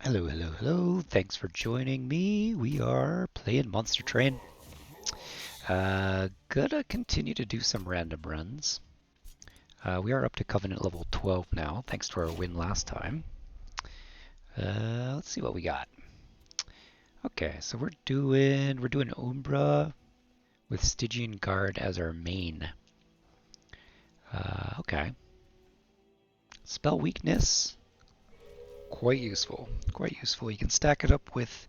Hello, hello, hello. Thanks for joining me. We are playing Monster Train. Gonna continue to do some random runs. We are up to Covenant level 12 now, thanks to our win last time. Let's see what we got. Okay, so we're doing Umbra with Stygian Guard as our main. Okay. Spell weakness, quite useful. Quite useful. You can stack it up with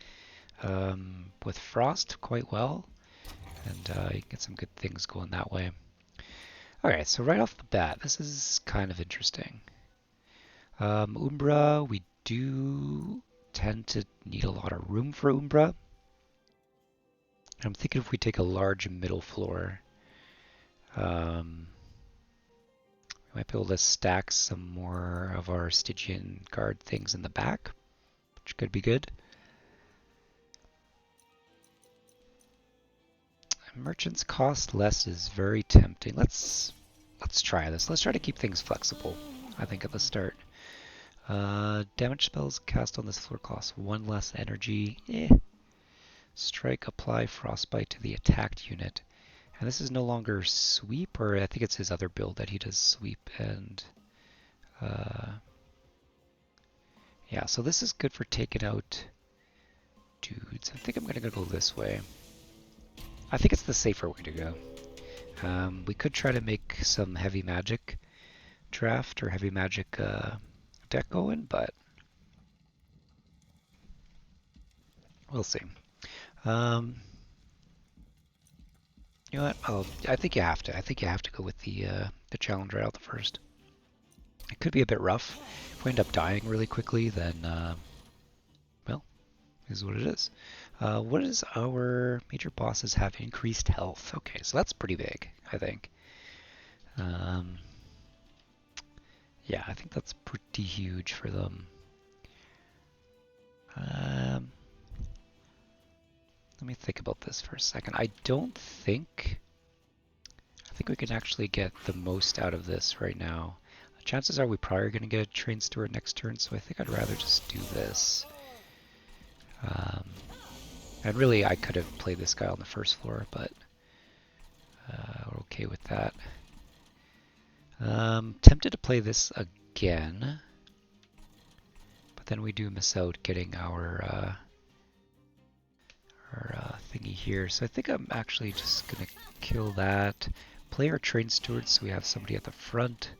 Frost quite well, and you can get some good things going that way. Okay, so right off the bat, this is kind of interesting. Umbra, we do tend to need a lot of room for Umbra. I'm thinking if we take a large middle floor, um, we might be able to stack some more of our Stygian Guard things in the back, which could be good. Merchants cost less is very tempting. Let's try this. Let's try to keep things flexible, I think, at the start. Damage spells cast on this floor cost 1 less energy. Strike, apply frostbite to the attacked unit. And this is no longer sweep, or I think it's his other build that he does sweep and... yeah, so this is good for taking out dudes. I think I'm going to go this way. I think it's the safer way to go. We could try to make some heavy magic draft or heavy magic deck going, but we'll see. You know what? I think you have to. I think you have to go with the challenge right out the first. It could be a bit rough. If we end up dying really quickly, then well, is what it is. What is our major bosses have increased health? Okay, so that's pretty big, I think. Yeah, I think that's pretty huge for them. Let me think about this for a second. I think we can actually get the most out of this right now. Chances are we probably are going to get a train steward next turn, so I think I'd rather just do this. And really, I could have played this guy on the first floor, but we're okay with that. Tempted to play this again, but then we do miss out getting our thingy here. So I think I'm actually just going to kill that. Play our train steward so we have somebody at the front.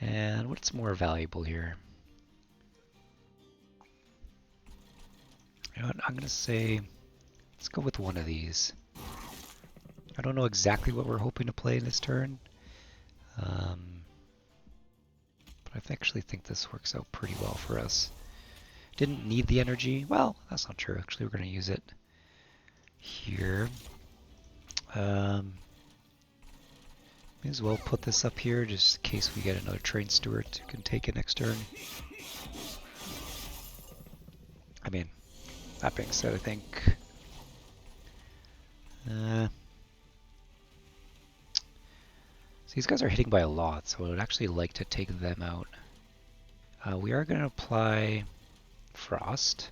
And what's more valuable here? You know what, I'm going to say, let's go with one of these. I don't know exactly what we're hoping to play this turn. But I actually think this works out pretty well for us. Didn't need the energy. Well, that's not true. Actually, we're going to use it here. May as well put this up here just in case we get another train steward who can take it next turn. I mean, that being said, I think so these guys are hitting by a lot, so I would actually like to take them out. We are going to apply frost,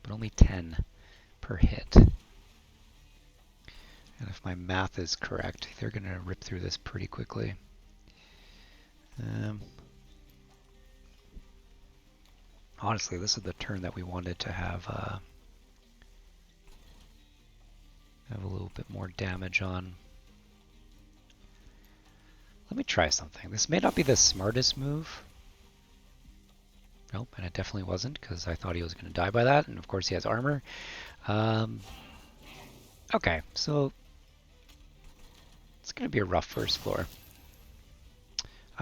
but only 10 per hit. And if my math is correct, they're going to rip through this pretty quickly. Honestly, this is the turn that we wanted to have a little bit more damage on. Let me try something. This may not be the smartest move. Nope, and it definitely wasn't, because I thought he was going to die by that, and of course he has armor. Okay, so it's going to be a rough first floor.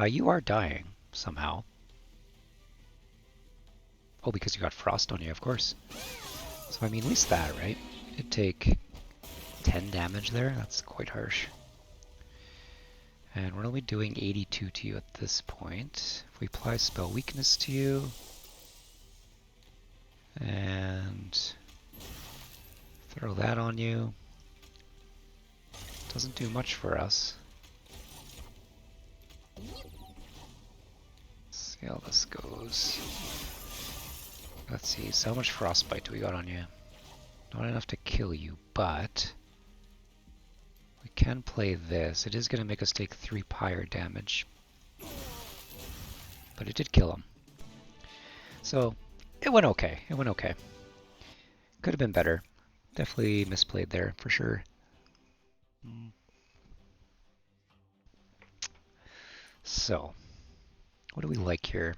You are dying somehow. Oh, because you got frost on you, of course. So I mean, at least that, right? It'd take 10 damage there. That's quite harsh. And we're only doing 82 to you at this point. If we apply spell weakness to you, and throw that on you, doesn't do much for us. Let's see how this goes. Let's see, so how much frostbite do we got on you? Not enough to kill you, but we can play this. It is going to make us take 3 pyre damage, but it did kill him. So it went okay. It went okay. Could have been better. Definitely misplayed there for sure. So, what do we like here?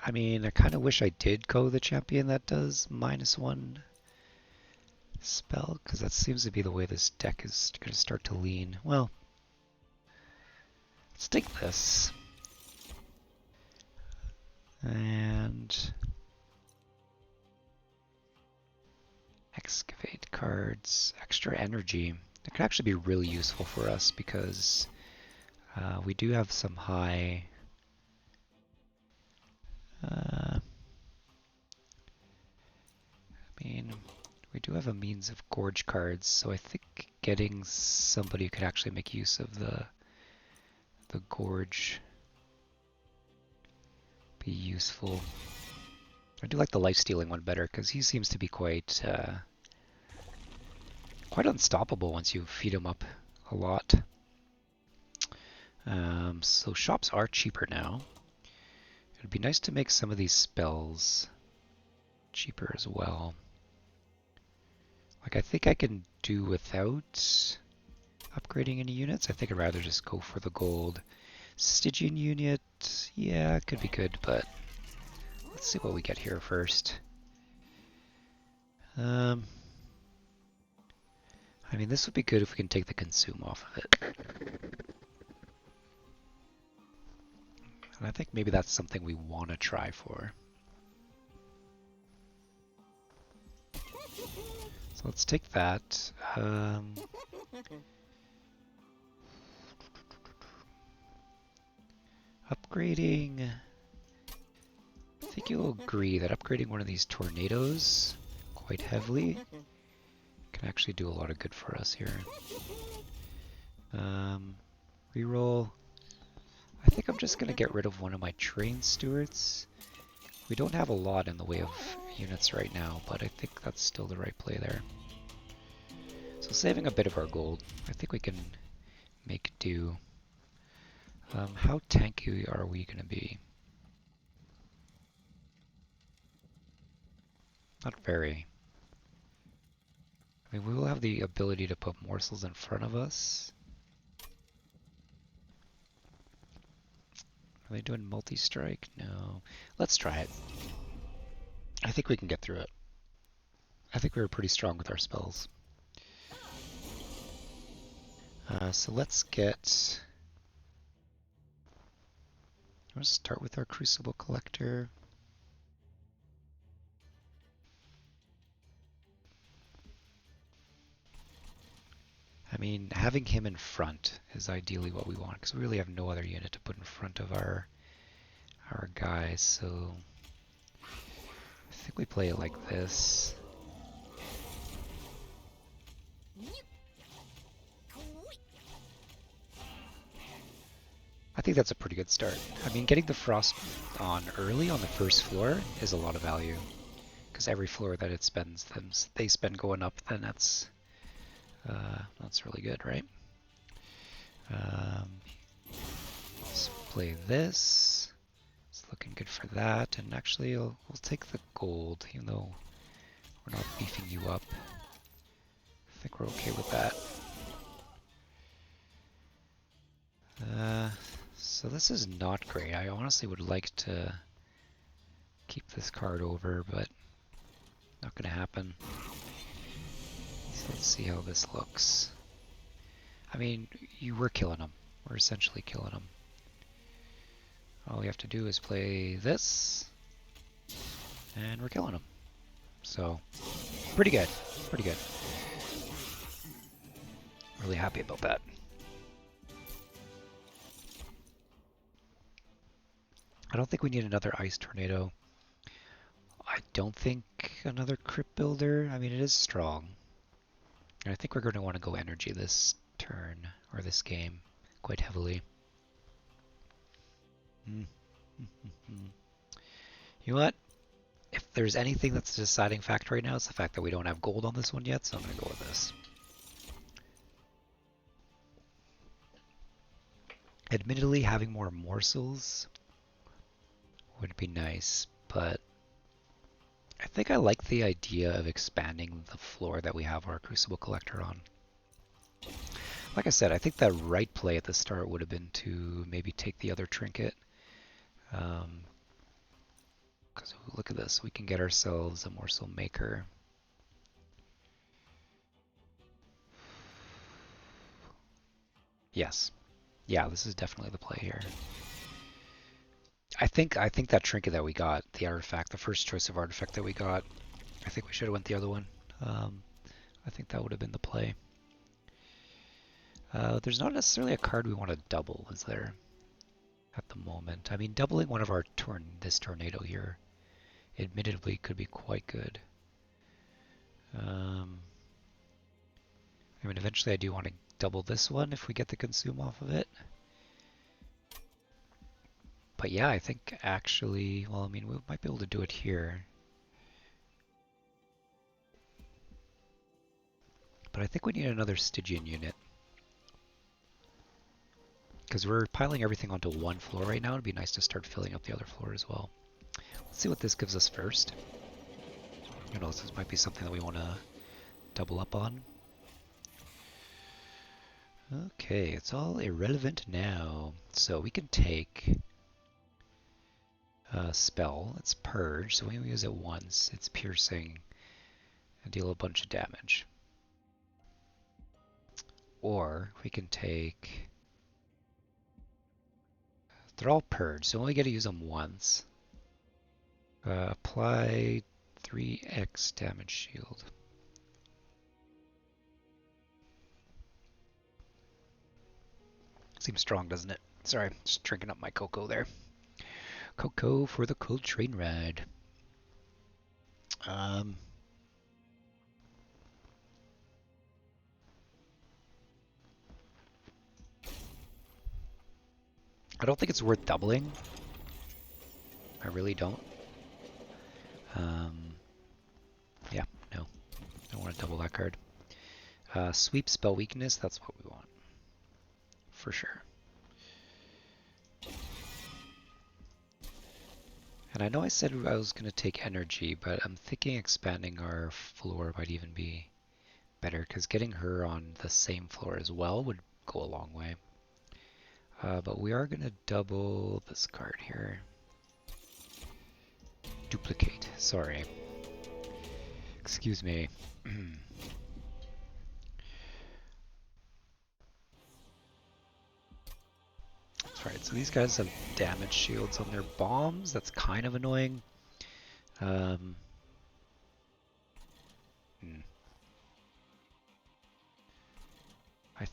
I mean, I kind of wish I did go the champion that does -1 spell, because that seems to be the way this deck is going to start to lean. Well, let's take this. And excavate cards, extra energy. That could actually be really useful for us because we do have some high I mean, we do have a means of gorge cards, so I think getting somebody who could actually make use of the gorge be useful. I do like the life stealing one better because he seems to be quite unstoppable once you feed him up a lot. So shops are cheaper now. It'd be nice to make some of these spells cheaper as well. Like I think I can do without upgrading any units. I think I'd rather just go for the gold. Stygian unit, yeah, it could be good, but let's see what we get here first. I mean, this would be good if we can take the consume off of it. And I think maybe that's something we want to try for. So let's take that. Upgrading. I think you'll agree that upgrading one of these tornadoes quite heavily can actually do a lot of good for us here. Reroll. I think I'm just going to get rid of one of my train stewards. We don't have a lot in the way of units right now, but I think that's still the right play there. So saving a bit of our gold, I think we can make do. How tanky are we going to be? Not very. I mean, we will have the ability to put morsels in front of us. Are they doing multi-strike? No. Let's try it. I think we can get through it. I think we were pretty strong with our spells. So let's get... Let's start with our Crucible Collector. I mean, having him in front is ideally what we want, because we really have no other unit to put in front of our guys, so I think we play it like this. I think that's a pretty good start. I mean, getting the frost on early on the first floor is a lot of value, because every floor that it spends, they spend going up, then that's really good, right? Let's play this. It's looking good for that, and actually we'll take the gold, even though we're not beefing you up. I think we're okay with that. So this is not great. I honestly would like to keep this card over, but not going to happen. So let's see how this looks. I mean, we're killing them. We're essentially killing them. All we have to do is play this, and we're killing them. So, pretty good. Pretty good. Really happy about that. I don't think we need another ice tornado. I don't think another crypt builder. I mean, it is strong. And I think we're going to want to go energy this turn, or this game, quite heavily. You know what? If there's anything that's a deciding factor right now, it's the fact that we don't have gold on this one yet, so I'm going to go with this. Admittedly, having more morsels would be nice, but I think I like the idea of expanding the floor that we have our Crucible Collector on. Like I said, I think the right play at the start would have been to maybe take the other trinket. Because look at this, we can get ourselves a morsel maker. Yes. Yeah, this is definitely the play here. I think that trinket that we got, the artifact, the first choice of artifact that we got, I think we should have went the other one. I think that would have been the play. There's not necessarily a card we want to double, is there? At the moment. I mean, doubling one of our this tornado here, admittedly, could be quite good. I mean, eventually I do want to double this one if we get the consume off of it. But yeah, I think actually, well, I mean, we might be able to do it here. But I think we need another Stygian unit. Because we're piling everything onto one floor right now. It'd be nice to start filling up the other floor as well. Let's see what this gives us first. Who knows, this might be something that we want to double up on. Okay, it's all irrelevant now. So we can take a spell. It's Purge, so when we use it once, it's piercing and deal a bunch of damage. Or we can take... They're all Purge, so we only get to use them once. Apply 3x damage shield. Seems strong, doesn't it? Sorry, just drinking up my cocoa there. Cocoa for the cold train ride. I don't think it's worth doubling. I really don't. Yeah, no. Don't want to double that card. Sweep spell weakness, that's what we want. For sure. And I know I said I was going to take energy, but I'm thinking expanding our floor might even be better, because getting her on the same floor as well would go a long way. But we are going to double this card here. Duplicate, sorry. Excuse me. That's right, so these guys have damage shields on their bombs. That's kind of annoying. I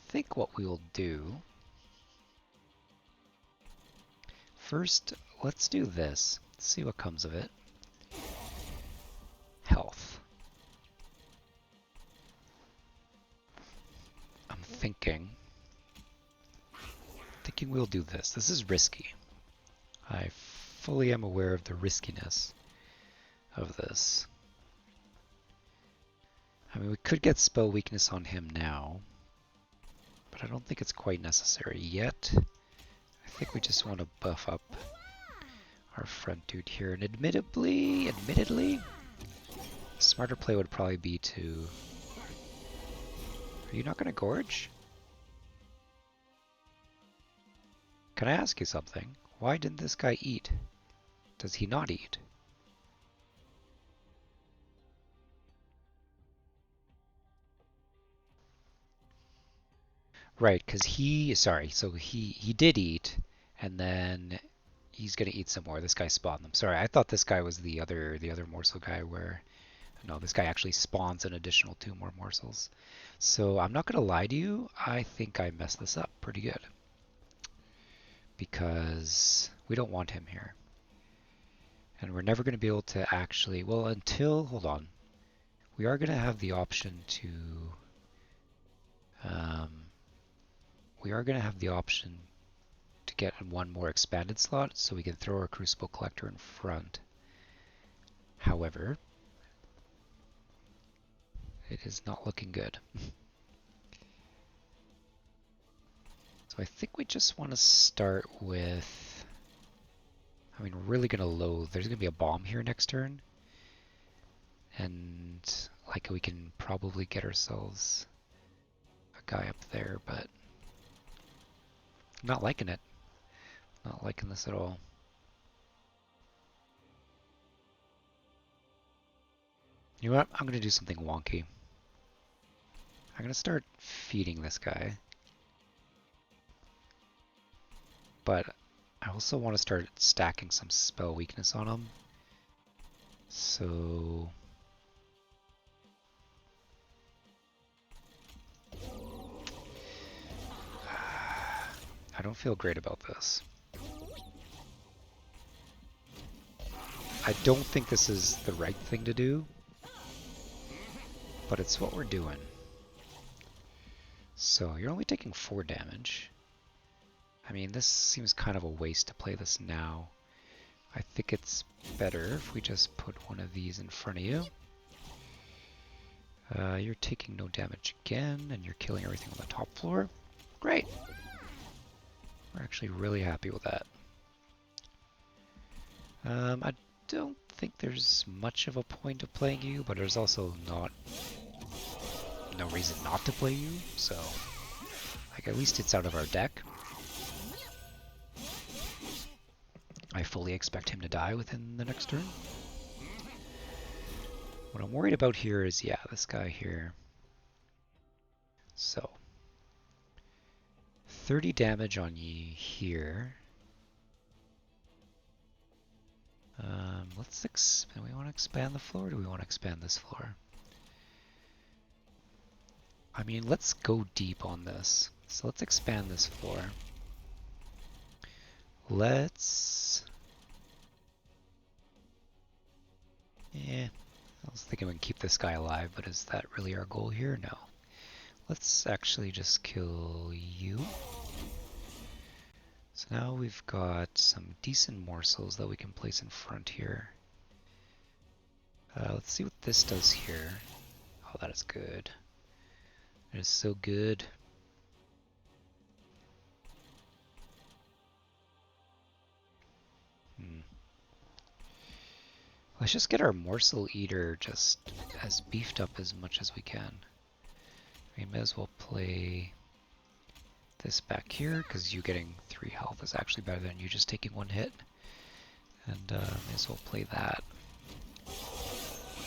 think what we will do... First, let's do this. Let's see what comes of it. Health. I'm thinking we'll do this. This is risky. I fully am aware of the riskiness of this. I mean, we could get spell weakness on him now, but I don't think it's quite necessary yet. I think we just want to buff up our front dude here. And admittedly, smarter play would probably be to... Are you not going to gorge? Can I ask you something? Why didn't this guy eat? Does he not eat? Right, because so he did eat, and then he's gonna eat some more. This guy spawned them. Sorry, I thought this guy was the other morsel guy where, no, this guy actually spawns an additional 2 more morsels. So I'm not gonna lie to you, I think I messed this up pretty good. Because we don't want him here. And we're never gonna be able to actually, well, until, hold on. We are gonna have the option to, get one more expanded slot so we can throw our Crucible Collector in front. However, it is not looking good. So I think we just want to start with, I mean, we're really going to load, there's going to be a bomb here next turn. And like we can probably get ourselves a guy up there, but I'm not liking it. Not liking this at all. You know what? I'm going to do something wonky. I'm going to start feeding this guy. But I also want to start stacking some spell weakness on him. So I don't feel great about this. I don't think this is the right thing to do, but it's what we're doing. So you're only taking 4 damage. I mean, this seems kind of a waste to play this now. I think it's better if we just put one of these in front of you. You're taking no damage again, and you're killing everything on the top floor. Great! We're actually really happy with that. I don't think there's much of a point of playing you, but there's also no reason not to play you, so like at least it's out of our deck. I fully expect him to die within the next turn. What I'm worried about here is, yeah, this guy here. So 30 damage on ye here. Do we want to expand the floor, or do we want to expand this floor? I mean, let's go deep on this. So let's expand this floor. Yeah, I was thinking we can keep this guy alive, but is that really our goal here? No. Let's actually just kill you. So now we've got some decent morsels that we can place in front here. Let's see what this does here. Oh, that is good. It is so good. Let's just get our Morsel Eater just as beefed up as much as we can. We may as well play this back here, because you getting 3 health is actually better than you just taking 1 hit. And may as well play that.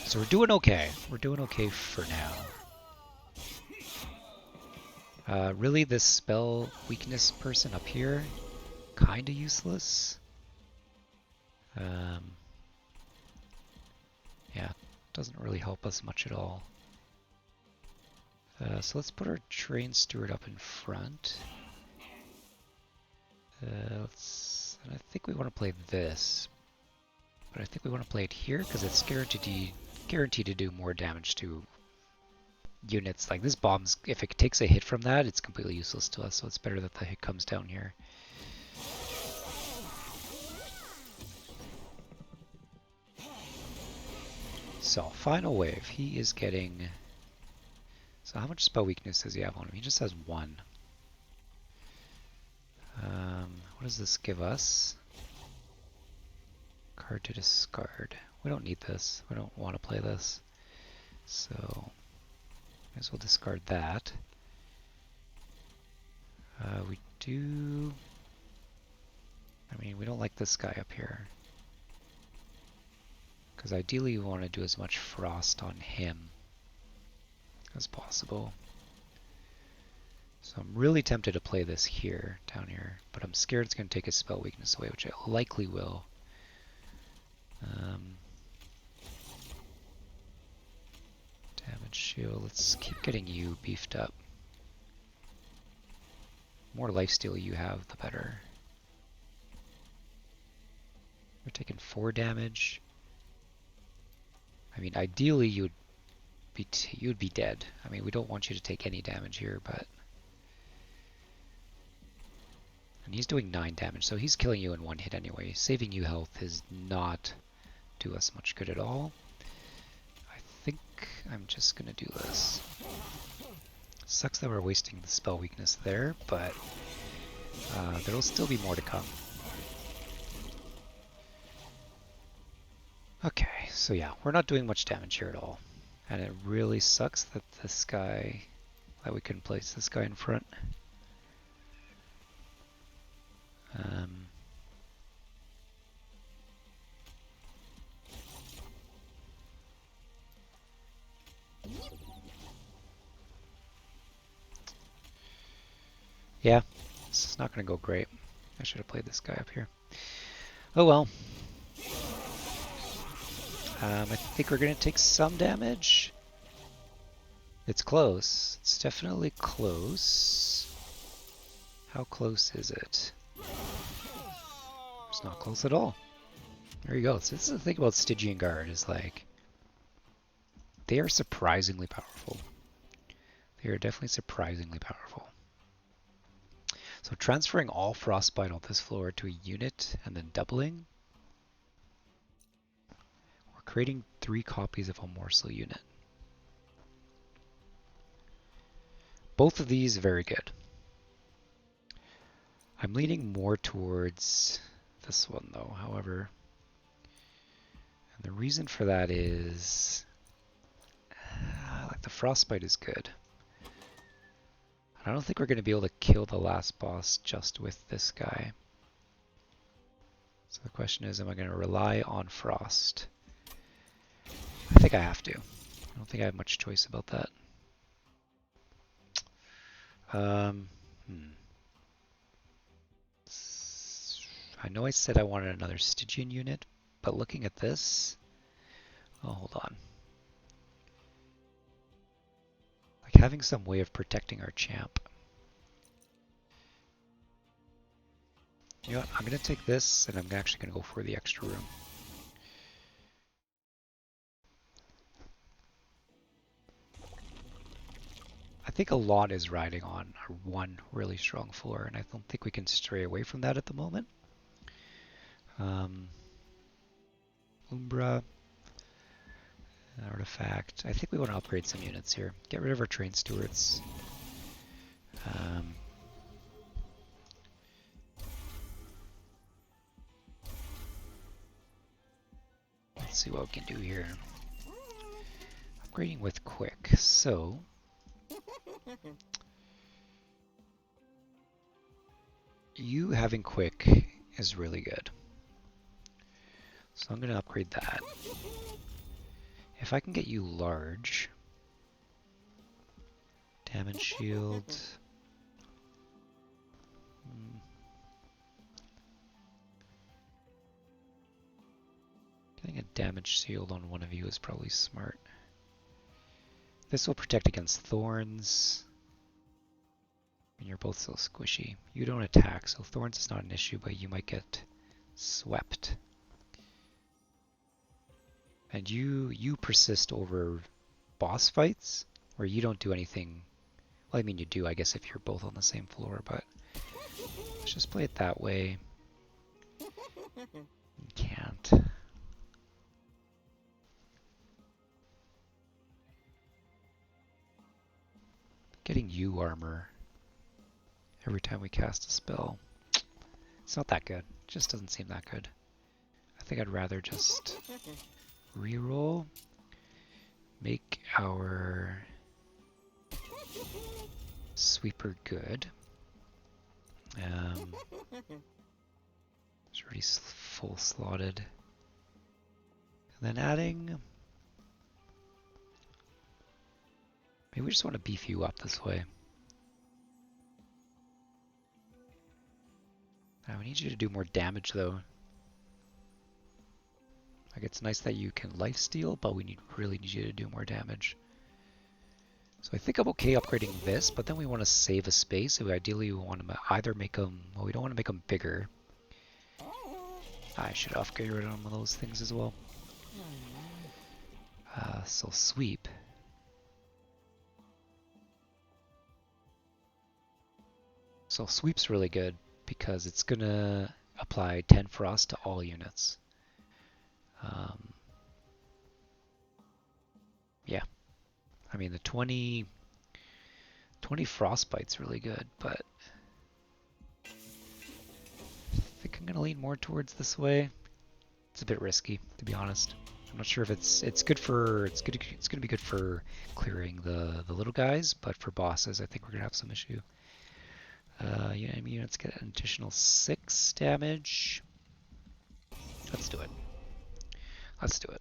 So we're doing okay. We're doing okay for now. Really, this spell weakness person up here, kinda useless. Yeah, doesn't really help us much at all. So let's put our Train Steward up in front. And I think we want to play this, but I think we want to play it here because it's guaranteed to do more damage to units. Like this bomb's, if it takes a hit from that, it's completely useless to us, so it's better that the hit comes down here. So, final wave. He is getting... So how much spell weakness does he have on him? He just has 1. What does this give us? Card to discard. We don't need this. We don't want to play this. So, might as well discard that. We do... I mean, we don't like this guy up here. Because ideally we want to do as much frost on him as possible. So I'm really tempted to play this here, down here, but I'm scared it's going to take his spell weakness away, which it likely will. Damage shield, let's keep getting you beefed up. The more lifesteal you have, the better. You're taking 4 damage. I mean, ideally you'd be dead. I mean, we don't want you to take any damage here, but... And he's doing 9 damage, so he's killing you in 1 hit anyway. Saving you health is not do us much good at all. I think I'm just gonna do this. Sucks that we're wasting the spell weakness there, but there'll still be more to come. Okay, so yeah, we're not doing much damage here at all. And it really sucks that this guy, that we couldn't place this guy in front. Yeah, this is not going to go great. I should have played this guy up here. Oh well. I think we're going to take some damage. It's close. It's definitely close. How close is it? It's not close at all. There you go. So this is the thing about Stygian Guard, is like, they are surprisingly powerful. They are definitely surprisingly powerful. So transferring all Frostbite on this floor to a unit and then doubling, we're creating 3 copies of a morsel unit. Both of these very good. I'm leaning more towards this one though, however. And the reason for that is, like, the Frostbite is good. I don't think we're going to be able to kill the last boss just with this guy. So the question is, am I going to rely on Frost? I think I have to. I don't think I have much choice about that. I know I said I wanted another Stygian unit, but looking at this... Oh, hold on. Like, having some way of protecting our champ. You know what? I'm going to take this, and I'm actually going to go for the extra room. I think a lot is riding on our one really strong floor, and I don't think we can stray away from that at the moment. Umbra, artifact. I think we want to upgrade some units here. Get rid of our train stewards. Let's see what we can do here. Upgrading with quick. So you having quick is really good. So I'm going to upgrade that. If I can get you large, damage shield. Getting a damage shield on one of you is probably smart. This will protect against thorns. And you're both so squishy. You don't attack, so thorns is not an issue, but you might get swept. And you persist over boss fights where you don't do anything. Well, I mean, you do, I guess, if you're both on the same floor, but let's just play it that way. You can't. Getting you armor every time we cast a spell. It's not that good. It just doesn't seem that good. I think I'd rather just reroll, make our sweeper good. It's already full slotted. And then adding... Maybe we just want to beef you up this way. Now we need you to do more damage though. Like, it's nice that you can lifesteal, but we really need you to do more damage. So I think I'm okay upgrading this, but then we want to save a space. So ideally we want to either make them, well, we don't want to make them bigger. I should upgrade one of those things as well. So sweep. So sweep's really good. because it's gonna apply 10 frost to all units. Yeah, I mean the 20 frostbite's really good, but I think I'm gonna lean more towards this way. It's a bit risky, to be honest. I'm not sure if it's gonna be good for clearing the little guys, but for bosses, I think we're gonna have some issue. Units get an additional 6 damage. Let's do it. Let's do it.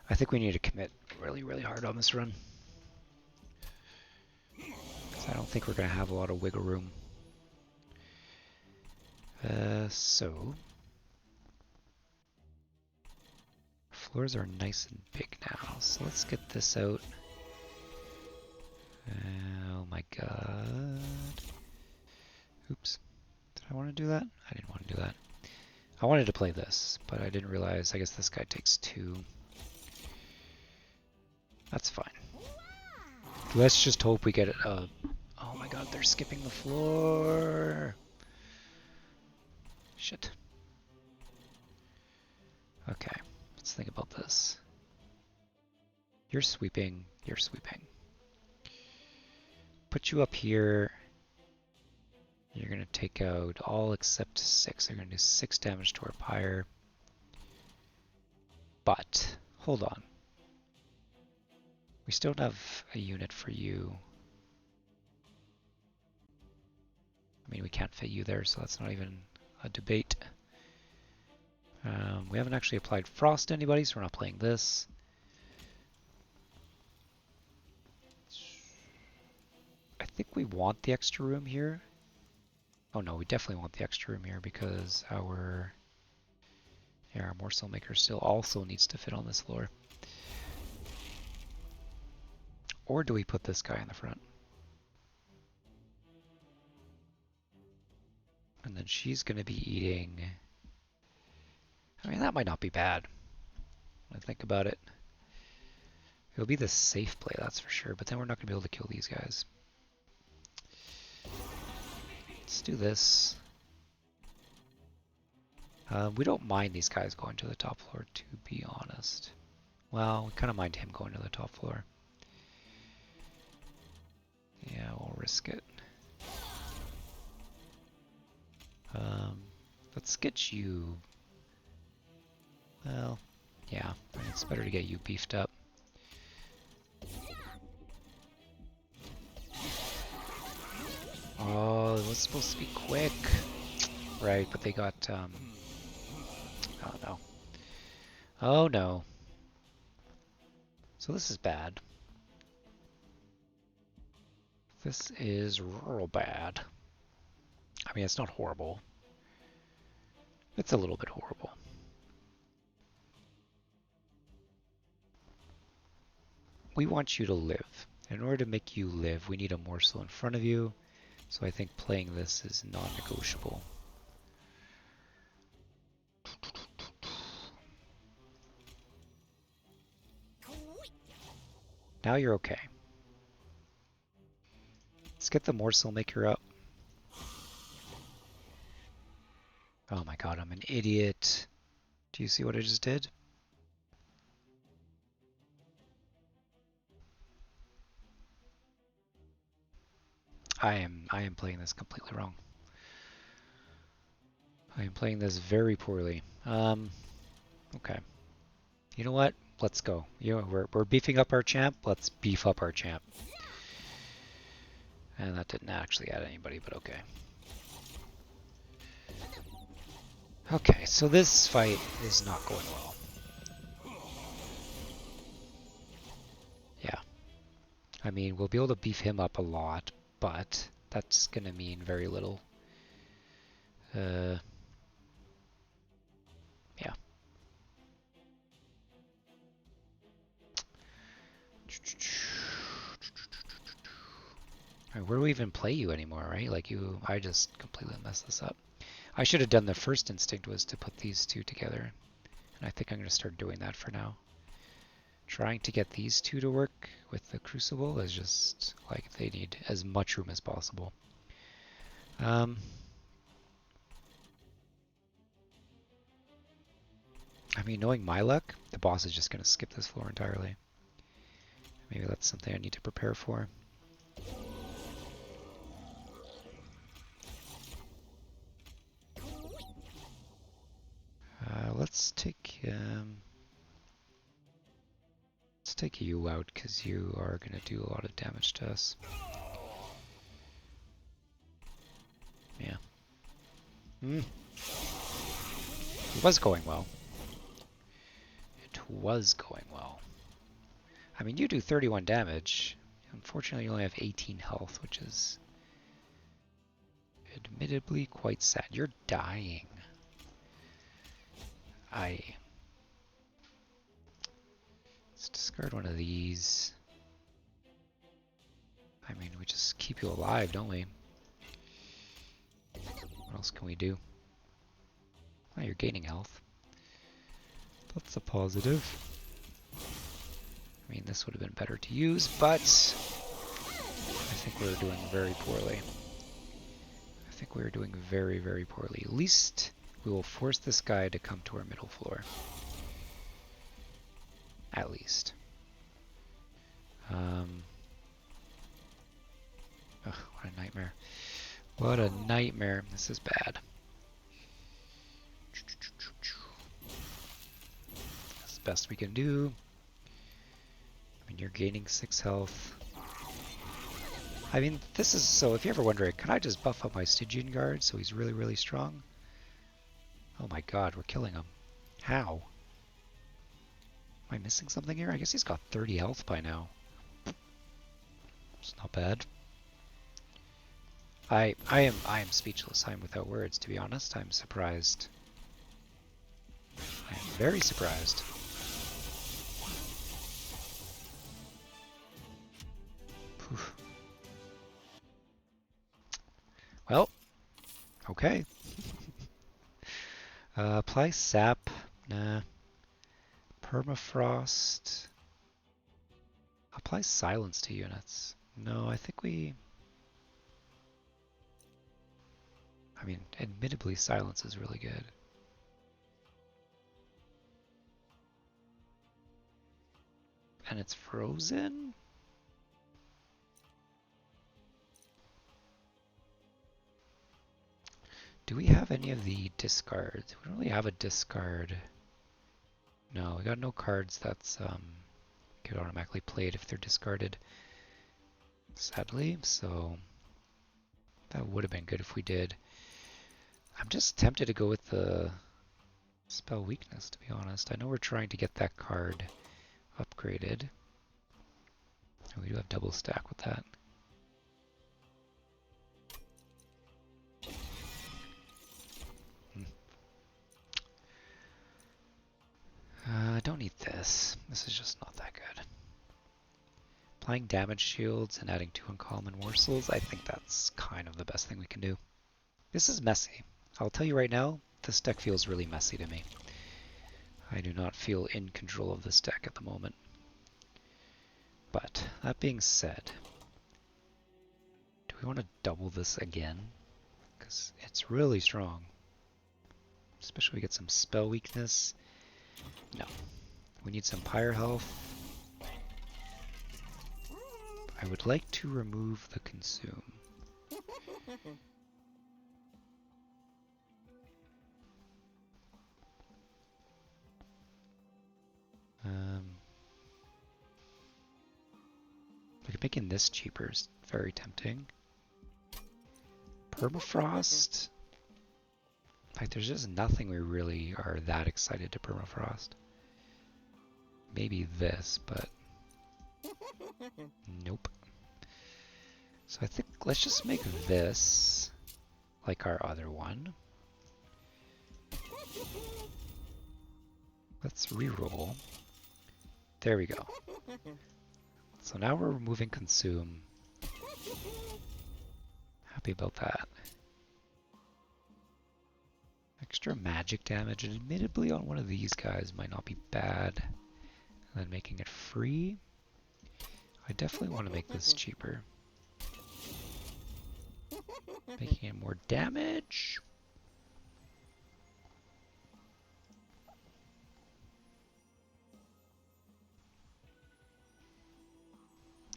I think we need to commit really, really hard on this run. I don't think we're going to have a lot of wiggle room. So floors are nice and big now, so let's get this out. Oh my god. Oops. Did I want to do that? I didn't want to do that. I wanted to play this, but I didn't realize, I guess this guy takes 2. That's fine. Let's just hope we get it. Oh my god, they're skipping the floor. Shit. Okay, let's think about this. You're sweeping, you're sweeping. Put you up here. You're gonna take out all except 6. You're gonna do 6 damage to our pyre. But, hold on. We still don't have a unit for you. I mean, we can't fit you there, so that's not even a debate. We haven't actually applied frost to anybody, so we're not playing this. I think we want the extra room here. Oh no, we definitely want the extra room here because our morsel maker still also needs to fit on this floor. Or do we put this guy in the front? And then she's going to be eating... I mean, that might not be bad when I think about it. It'll be the safe play, that's for sure, but then we're not going to be able to kill these guys. Let's do this. We don't mind these guys going to the top floor, to be honest. Well, we kind of mind him going to the top floor. Yeah, we'll risk it. Let's get you... Well, yeah, it's better to get you beefed up. Oh, it was supposed to be quick. Right, but they got, oh no. Oh no. So this is bad. This is real bad. I mean, it's not horrible. It's a little bit horrible. We want you to live. In order to make you live, we need a morsel in front of you. So I think playing this is non-negotiable. Now you're okay. Let's get the morsel maker up. Oh my god, I'm an idiot. Do you see what I just did? I am playing this completely wrong. I am playing this very poorly. Okay. You know what? Let's go. You know, we're beefing up our champ. Let's beef up our champ. And that didn't actually add anybody, but okay. Okay, so this fight is not going well. Yeah. I mean, we'll be able to beef him up a lot, but that's gonna mean very little. Yeah. Alright, where do we even play you anymore, right? Like I just completely messed this up. I should have done the first instinct was to put these two together. And I think I'm gonna start doing that for now. Trying to get these two to work with the Crucible is just like they need as much room as possible. Um, I mean, knowing my luck, the boss is just going to skip this floor entirely. Maybe that's something I need to prepare for. Let's take you out because you are going to do a lot of damage to us. Yeah. It was going well. It was going well. I mean, you do 31 damage. Unfortunately, you only have 18 health, which is admittedly quite sad. You're dying. Let's discard one of these. I mean, we just keep you alive, don't we? What else can we do? Oh, you're gaining health. That's a positive. I mean, this would have been better to use, but I think we're doing very poorly. I think we're doing very, very poorly. At least we will force this guy to come to our middle floor. At least. Ugh, what a nightmare. What a nightmare. This is bad. That's the best we can do. I mean, you're gaining 6 health. I mean, this is, so if you're ever wondering, can I just buff up my Stygian guard so he's really, really strong? Oh my god, we're killing him. How? Am I missing something here? I guess he's got 30 health by now. It's not bad. I am speechless. I am without words, to be honest. I'm surprised. I am very surprised. Poof. Well, okay. Apply sap. Nah. Permafrost. Apply silence to units. No, I think we... I mean, admittedly, silence is really good. And it's frozen? Do we have any of the discards? We don't really have a discard. No, we got no cards that's get automatically played if they're discarded. Sadly, so that would have been good if we did. I'm just tempted to go with the spell weakness, to be honest. I know we're trying to get that card upgraded. And we do have double stack with that. I don't need this. This is just not that good. Applying damage shields and adding 2 uncommon morsels, I think that's kind of the best thing we can do. This is messy. I'll tell you right now, this deck feels really messy to me. I do not feel in control of this deck at the moment. But, that being said, do we want to double this again? Because it's really strong. Especially if we get some spell weakness. No. We need some pyre health. I would like to remove the consume. Like making this cheaper is very tempting. Permafrost? Like there's just nothing we really are that excited to permafrost. Maybe this, but nope. So I think let's just make this like our other one. Let's reroll. There we go. So now we're removing consume. Happy about that. Extra magic damage, and admittedly on one of these guys might not be bad. And then making it free. I definitely want to make this cheaper. making it more damage.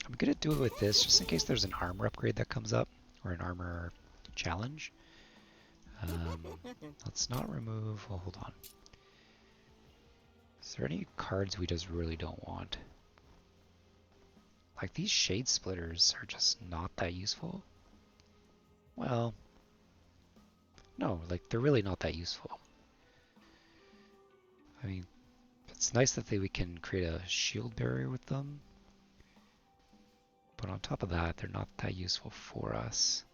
I'm gonna do it with this, just in case there's an armor upgrade that comes up, or an armor challenge. Let's not remove, well, hold on. Is there any cards we just really don't want? Like, these Shade Splitters are just not that useful. Well, no, like, they're really not that useful. I mean, it's nice that we can create a shield barrier with them. But on top of that, they're not that useful for us.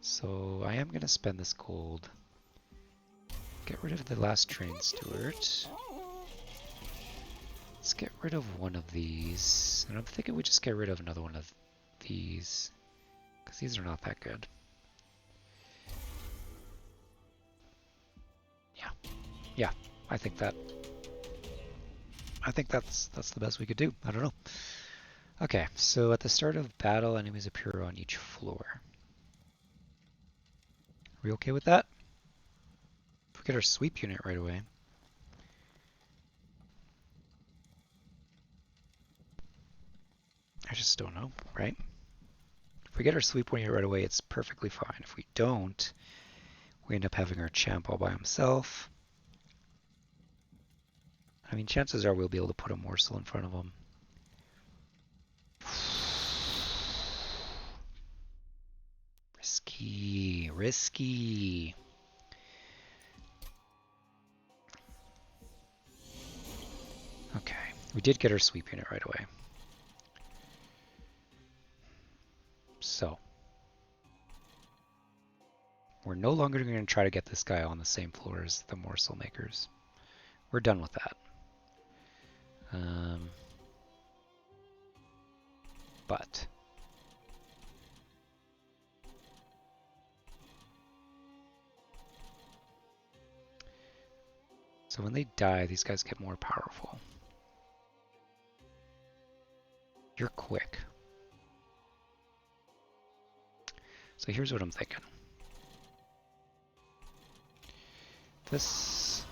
So I am going to spend this gold. Get rid of the last Train Steward. Let's get rid of one of these. And I'm thinking we just get rid of another one of these, because these are not that good. Yeah, I think that's the best we could do. I don't know. Okay, so at the start of battle, enemies appear on each floor. Are we okay with that? If we get our sweep unit right away. I just don't know, right? If we get our sweep unit right away, it's perfectly fine. If we don't, we end up having our champ all by himself. I mean, chances are we'll be able to put a morsel in front of him. Risky, risky. Okay, we did get our sweep unit right away. So, we're no longer going to try to get this guy on the same floor as the morsel makers. We're done with that. But so when they die, these guys get more powerful. You're quick. So here's what I'm thinking. This,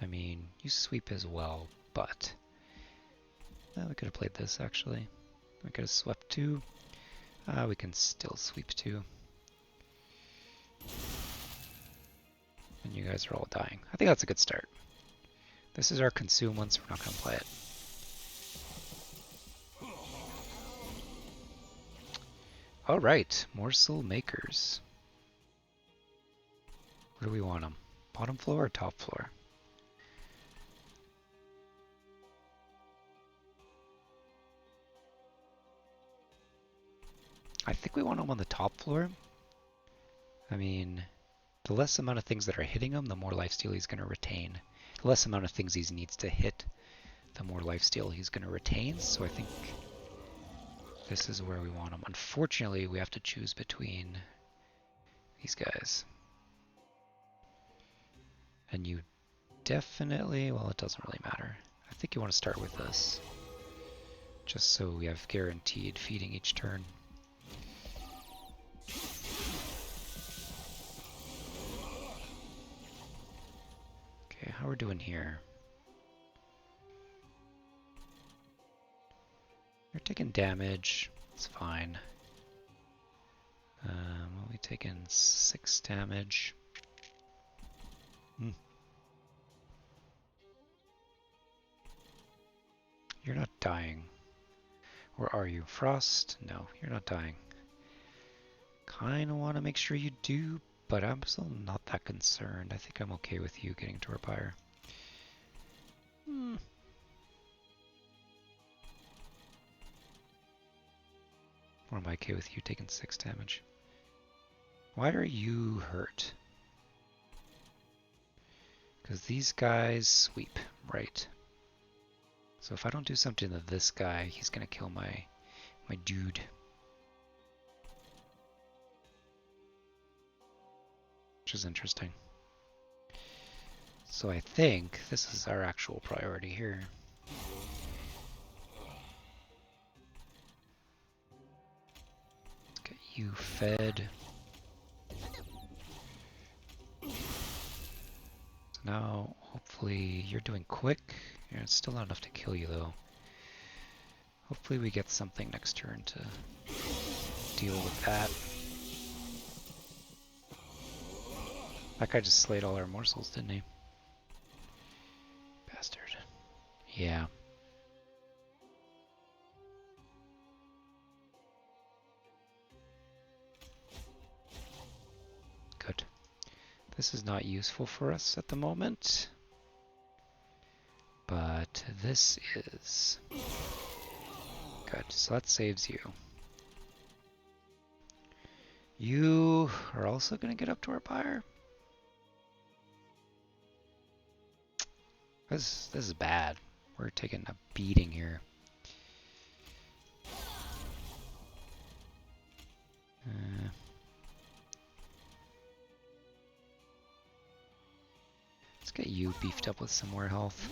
I mean, you sweep as well, but we could have played this actually. We could have swept 2. We can still sweep 2. And you guys are all dying. I think that's a good start. This is our consume one, so we're not going to play it. Alright, morsel makers. Where do we want them? Bottom floor or top floor? I think we want them on the top floor. I mean, the less amount of things that are hitting him, the more lifesteal he's going to retain. The less amount of things he needs to hit, the more lifesteal he's going to retain. So I think this is where we want him. Unfortunately, we have to choose between these guys. And you definitely, well, it doesn't really matter. I think you want to start with this, just so we have guaranteed feeding each turn. Okay, how we're doing here? You're taking damage, it's fine. We'll be taking 6 damage. You're not dying. Or are you? Frost? No, you're not dying. Kinda want to make sure you do, but I'm still not that concerned. I think I'm okay with you getting Torpire. Or am I okay with you taking 6 damage? Why are you hurt? Because these guys sweep, right? So if I don't do something to this guy, he's gonna kill my dude. Which is interesting. So I think this is our actual priority here. you fed. So now, hopefully, you're doing quick. Yeah, it's still not enough to kill you, though. Hopefully we get something next turn to deal with that. That guy just slayed all our morsels, didn't he? Bastard. Yeah. Good. This is not useful for us at the moment, but this is good. So that saves you. You are also going to get up to our pyre. This is bad. We're taking a beating here. Let's get you beefed up with some more health.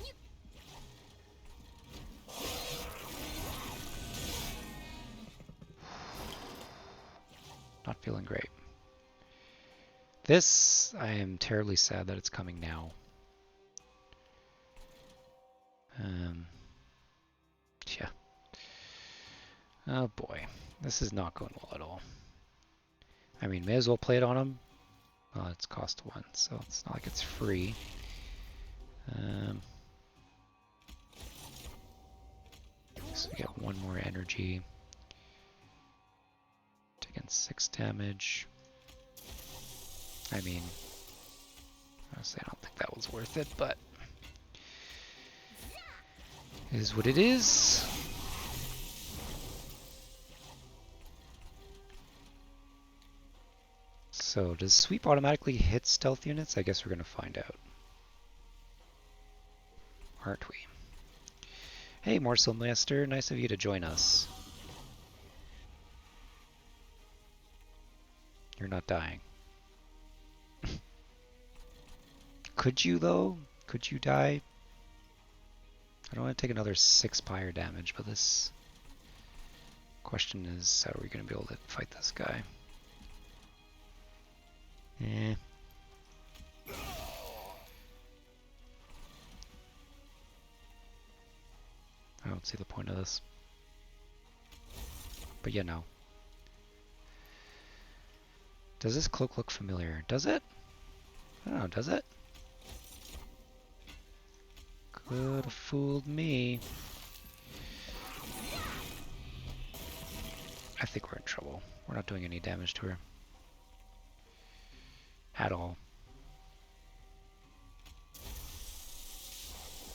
Not feeling great. This, I am terribly sad that it's coming now. Yeah. Oh boy, this is not going well at all. I mean, may as well play it on him. Well, it's cost 1, so it's not like it's free. So we get 1 more energy. Taking 6 damage. I mean, honestly, I don't think that was worth it, but it is what it is. So, does sweep automatically hit stealth units? I guess we're going to find out. Aren't we? Hey, Morsel Master, nice of you to join us. You're not dying. Could you, though? Could you die? I don't want to take another 6 pyre damage, but this question is, how are we going to be able to fight this guy? Eh. I don't see the point of this. But you know. Does this cloak look familiar? Does it? I don't know, does it? Could have fooled me. I think we're in trouble. We're not doing any damage to her. At all.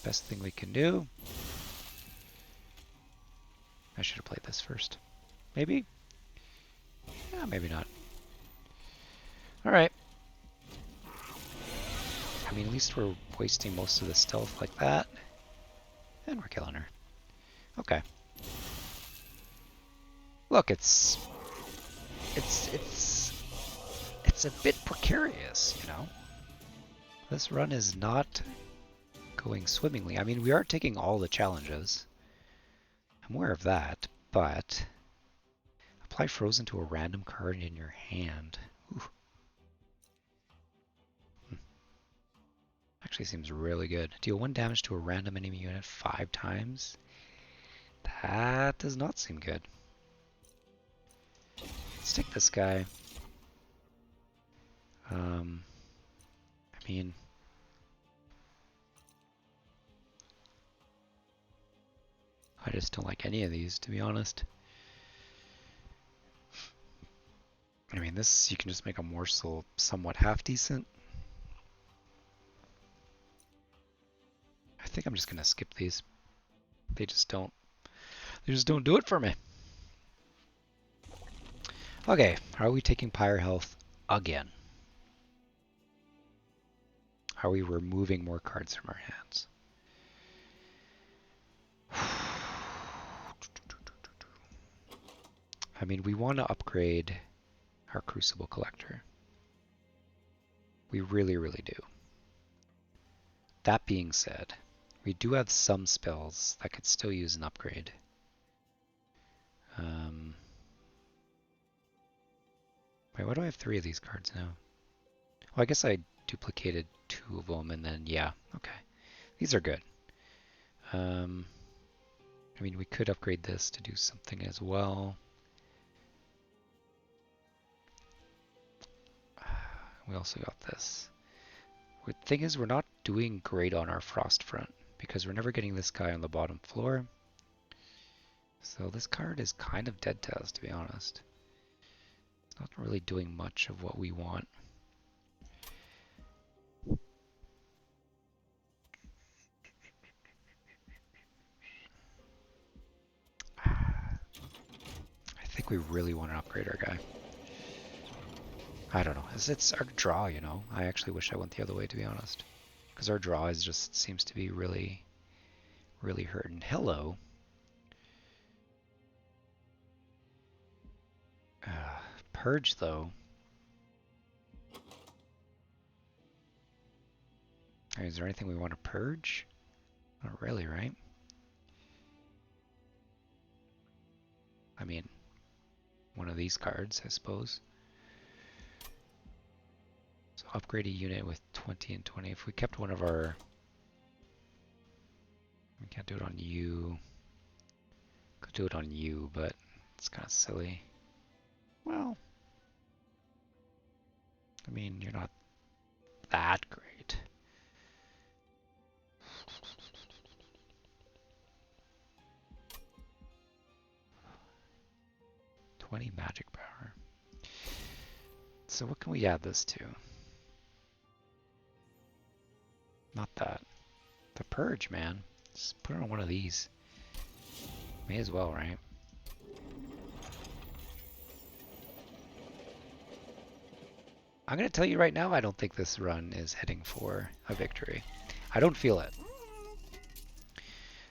Best thing we can do. I should have played this first. Maybe? Yeah, maybe not. Alright. I mean, at least we're wasting most of the stealth like that. And we're killing her. Okay. Look, it's a bit precarious, you know? This run is not going swimmingly. I mean, we are taking all the challenges. I'm aware of that, but apply frozen to a random card in your hand. Ooh. Actually seems really good. Deal 1 damage to a random enemy unit 5 times. That does not seem good. Let's take this guy. I mean, I just don't like any of these, to be honest. I mean, this, you can just make a morsel somewhat half decent. I think I'm just gonna skip these. They just don't do it for me. Okay, are we taking pyre health again? Are we removing more cards from our hands? I mean, we want to upgrade our Crucible Collector. We really, really do. That being said, we do have some spells that could still use an upgrade. Wait, why do I have 3 of these cards now? Well, I guess I duplicated 2 of them and then, yeah, okay. These are good. I mean, we could upgrade this to do something as well. We also got this. The thing is, we're not doing great on our frost front because we're never getting this guy on the bottom floor. So this card is kind of dead to us, to be honest. It's not really doing much of what we want. I think we really want to upgrade our guy. I don't know. It's our draw, you know. I actually wish I went the other way, to be honest. Because our draw is just seems to be really, really hurting. Hello. Purge, though. Is there anything we want to purge? Not really, right? I mean, one of these cards, I suppose. So upgrade a unit with 20 and 20. If we kept one of our... We can't do it on you. Could do it on you, but it's kind of silly. Well, I mean, you're not that great. $20 magic power. So what can we add this to? Not that. The purge, man. Just put it on one of these. May as well, right? I'm going to tell you right now, I don't think this run is heading for a victory. I don't feel it.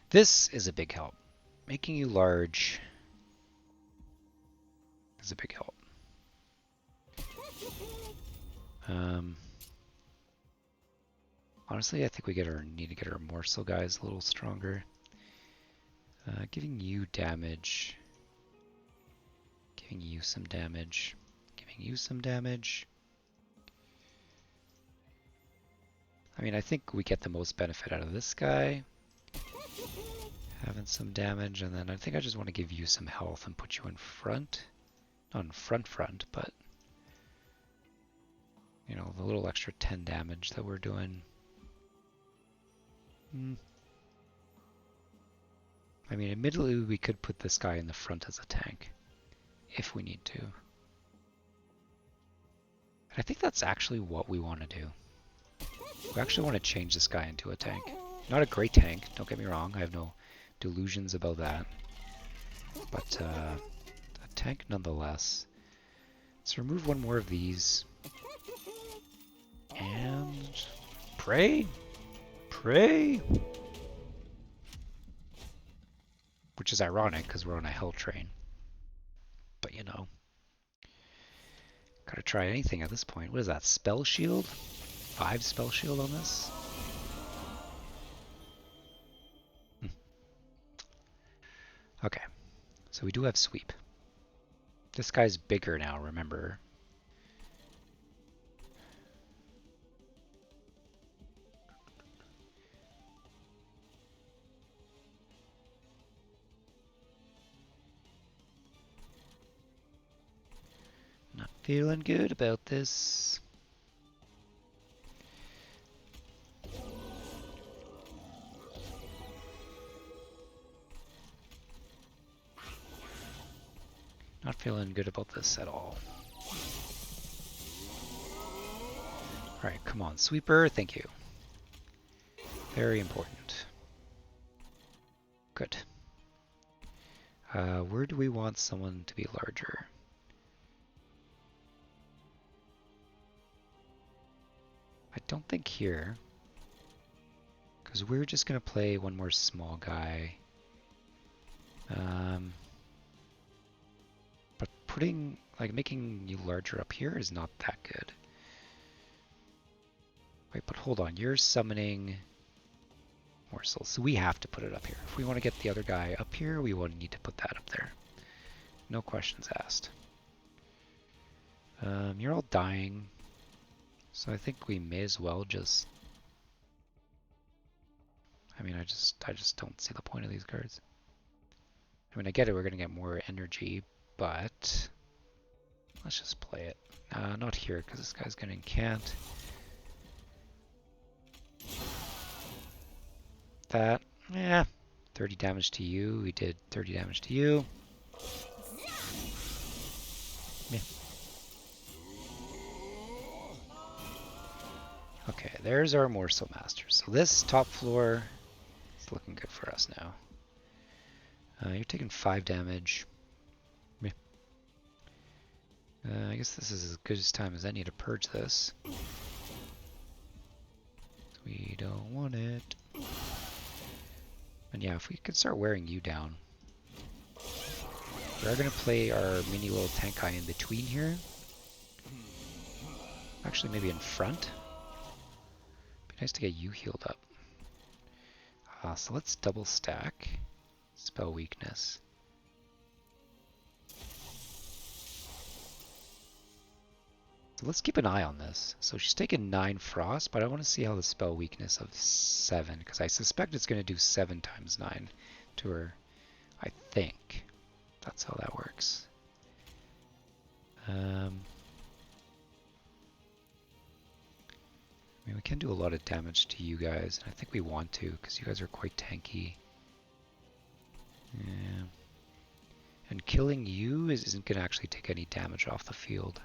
This is a big help. Making you large is a big help. Honestly, I think we need to get our morsel guys a little stronger. Giving you damage. Giving you some damage. Giving you some damage. I mean, I think we get the most benefit out of this guy. Having some damage, and then I think I just want to give you some health and put you in front. Not in front, but you know, the little extra 10 damage that we're doing. I mean, admittedly, we could put this guy in the front as a tank, if we need to. And I think that's actually what we want to do. We actually want to change this guy into a tank. Not a great tank, don't get me wrong, I have no delusions about that. But a tank nonetheless. Let's remove one more of these. And pray! Pray! Which is ironic because we're on a hell train. But you know. Gotta try anything at this point. What is that? Spell shield? 5 spell shield on this? Okay. So we do have sweep. This guy's bigger now, remember. Not feeling good about this. Not feeling good about this at all. Alright, come on, sweeper, thank you. Very important. Good. Where do we want someone to be larger? I don't think here. Because we're just going to play one more small guy. But making you larger up here is not that good. Wait, but hold on, you're summoning morsels, so we have to put it up here. If we want to get the other guy up here, we will need to put that up there. No questions asked. You're all dying, so I think we may as well just... I mean, I just don't see the point of these cards. I mean, I get it, we're gonna get more energy, but let's just play it. Not here, because this guy's gonna incant. That, yeah, 30 damage to you. We did 30 damage to you. Yeah. Okay, there's our Morsel Master. So this top floor is looking good for us now. You're taking 5 damage. Yeah. I guess this is as good a time as any to purge this. We don't want it. And yeah, if we could start wearing you down. We are going to play our mini little tank guy in between here. Actually, maybe in front. Be nice to get you healed up. So let's double stack spell weakness. So let's keep an eye on this. So she's taken 9 frost, but I want to see how the spell weakness of 7, because I suspect it's going to do 7 times 9 to her. I think that's how that works. I mean, we can do a lot of damage to you guys, and I think we want to, because you guys are quite tanky. Yeah. And killing you isn't going to actually take any damage off the field.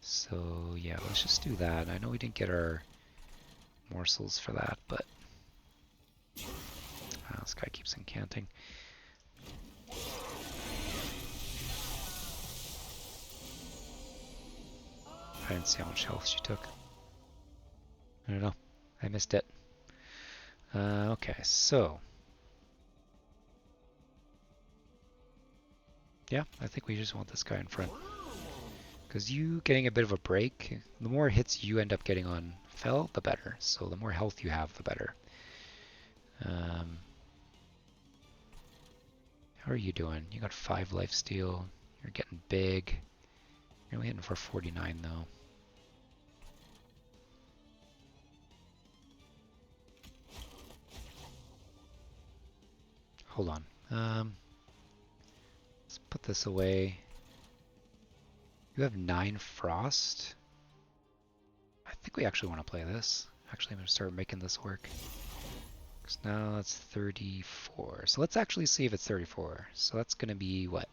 So yeah, let's just do that. I know we didn't get our morsels for that, but this guy keeps incanting. I didn't see how much health she took. I don't know. I missed it. Okay, so yeah, I think we just want this guy in front. Because you getting a bit of a break, the more hits you end up getting on Fel, the better. So the more health you have, the better. How are you doing? You got 5 lifesteal. You're getting big. You're only hitting for 49 though. Hold on. Let's put this away. You have 9 frost. I think we actually want to play this. Actually, I'm going to start making this work. Because now that's 34. So let's actually see if it's 34. So that's going to be what? At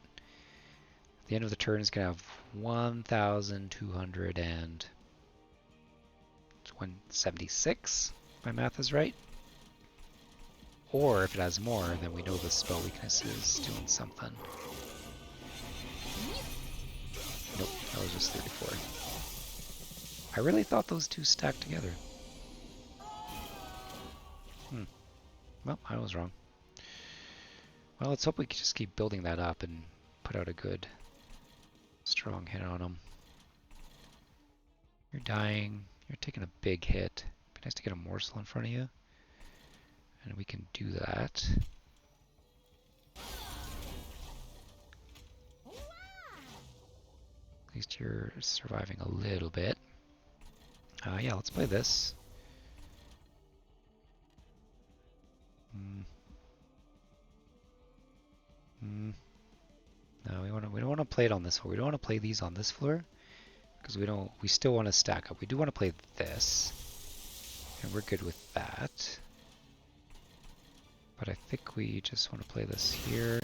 the end of the turn is going to have 1,276. If my math is right. Or if it has more, then we know the spell weakness is doing something. Nope, that was just 34. I really thought those two stacked together. Well, I was wrong. Well, let's hope we can just keep building that up and put out a good, strong hit on them. You're dying. You're taking a big hit. Be nice to get a morsel in front of you. And we can do that. At least you're surviving a little bit. Yeah, let's play this. No, we don't want to play it on this floor. We don't want to play these on this floor because we still want to stack up. We do want to play this, and we're good with that. But I think we just want to play this here.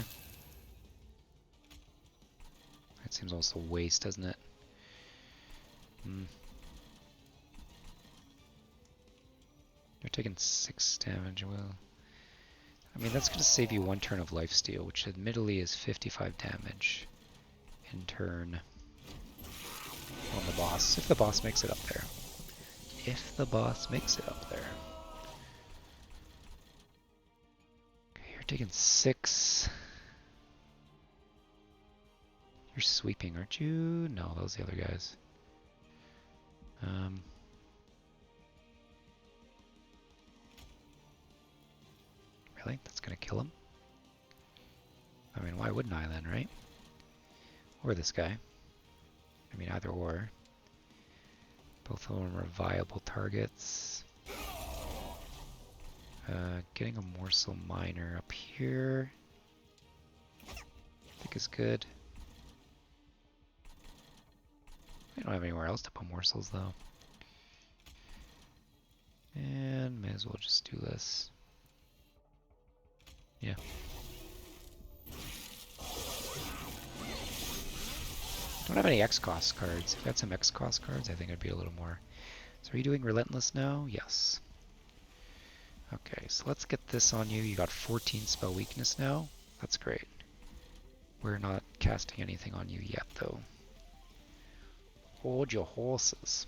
It seems almost a waste, doesn't it? You're taking 6 damage. Well, I mean, that's going to save you 1 turn of lifesteal, which admittedly is 55 damage in turn on the boss, if the boss makes it up there. If the boss makes it up there. Okay, you're taking 6. You're sweeping, aren't you? No, those are the other guys. Really? That's gonna kill him? I mean, why wouldn't I then, right? Or this guy. I mean, either or. Both of them are viable targets. Getting a morsel miner up here, I think is good. We don't have anywhere else to put morsels though. And may as well just do this. Yeah. Don't have any X-Cost cards. If I had some X-Cost cards, I think I'd be a little more. So are you doing Relentless now? Yes. Okay, so let's get this on you. You got 14 spell weakness now. That's great. We're not casting anything on you yet, though. Hold your horses.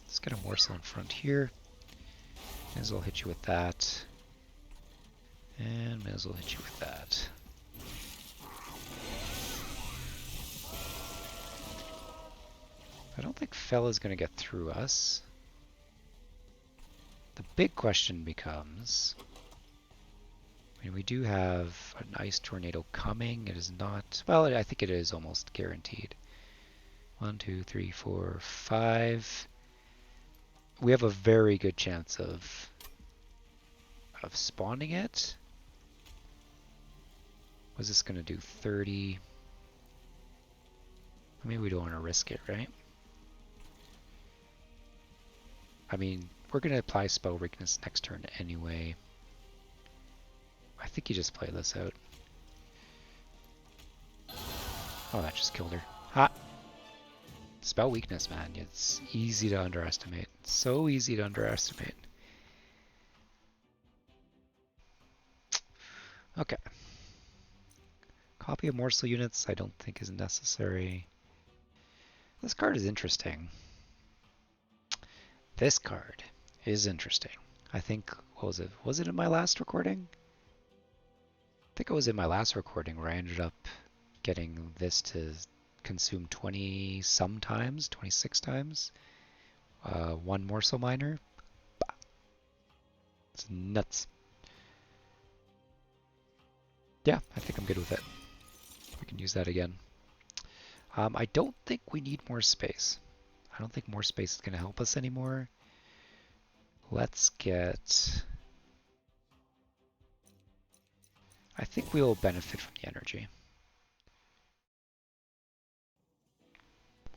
Let's get a morsel in front here. May as well hit you with that. And may as well hit you with that. I don't think Fel is going to get through us. The big question becomes, I mean, we do have an ice tornado coming. It is not, well, I think it is almost guaranteed. 1, 2, 3, 4, 5. We have a very good chance of spawning it. What's this going to do? 30. I mean, we don't want to risk it, right? I mean, we're going to apply spell weakness next turn anyway. I think you just play this out. Oh, that just killed her. Ha! Spell weakness, man. It's easy to underestimate. So easy to underestimate. Okay. Copy of morsel units I don't think is necessary. This card is interesting. This card is interesting. I think, what was it? Was it in my last recording? I think it was in my last recording where I ended up getting this to consume 20 some times, 26 times. One morsel miner. It's nuts. Yeah, I think I'm good with it. We can use that again. I don't think we need more space. I don't think more space is going to help us anymore. Let's get... I think we'll benefit from the energy.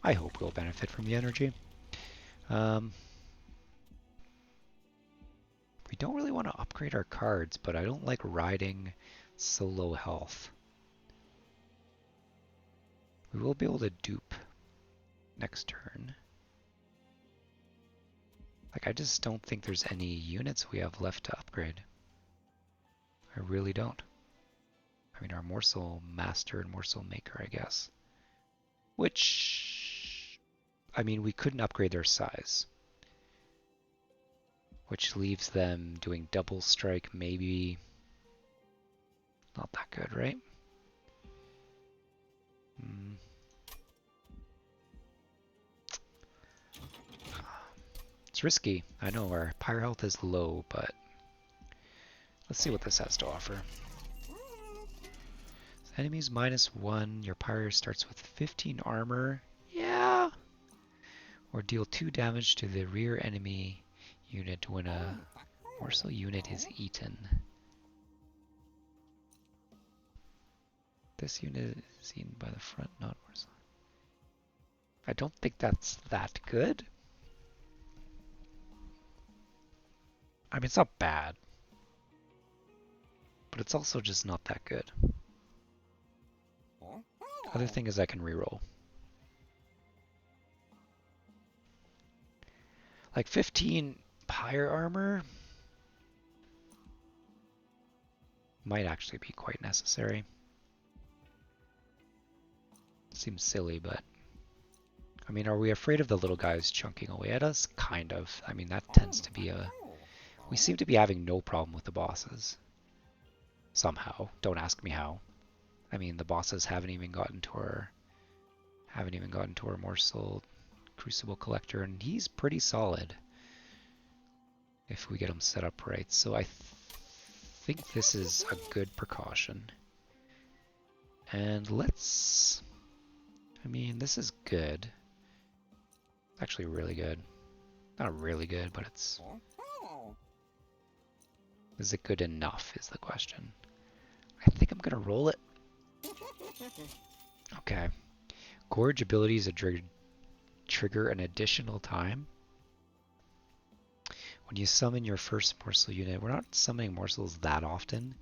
I hope we'll benefit from the energy. We don't really want to upgrade our cards, but I don't like riding so low health. We will be able to dupe next turn. Like, I just don't think there's any units we have left to upgrade. I really don't. I mean, our morsel master and morsel maker, I guess. Which, I mean, we couldn't upgrade their size. Which leaves them doing double strike, maybe. Not that good, right? It's risky. I know our pyre health is low, but let's see what this has to offer. Enemies -1. Your pyre starts with 15 armor. Yeah. Or deal 2 damage to the rear enemy unit when a morsel unit is eaten. This unit is eaten by the front, not morsel. I don't think that's that good. I mean, it's not bad, but it's also just not that good. Other thing is I can reroll. Like 15 pyre armor might actually be quite necessary. Seems silly, but I mean, are we afraid of the little guys chunking away at us? Kind of. I mean, that tends to be a... We seem to be having no problem with the bosses. Somehow. Don't ask me how. I mean, the bosses haven't even gotten to our morsel crucible collector, and he's pretty solid if we get him set up right. So I think this is a good precaution. And let's... I mean, this is good. It's actually really good. Not really good, but it's... Is it good enough is the question. I think I'm gonna roll it. Okay. Gorge abilities trigger an additional time. When you summon your first morsel unit, we're not summoning morsels that often.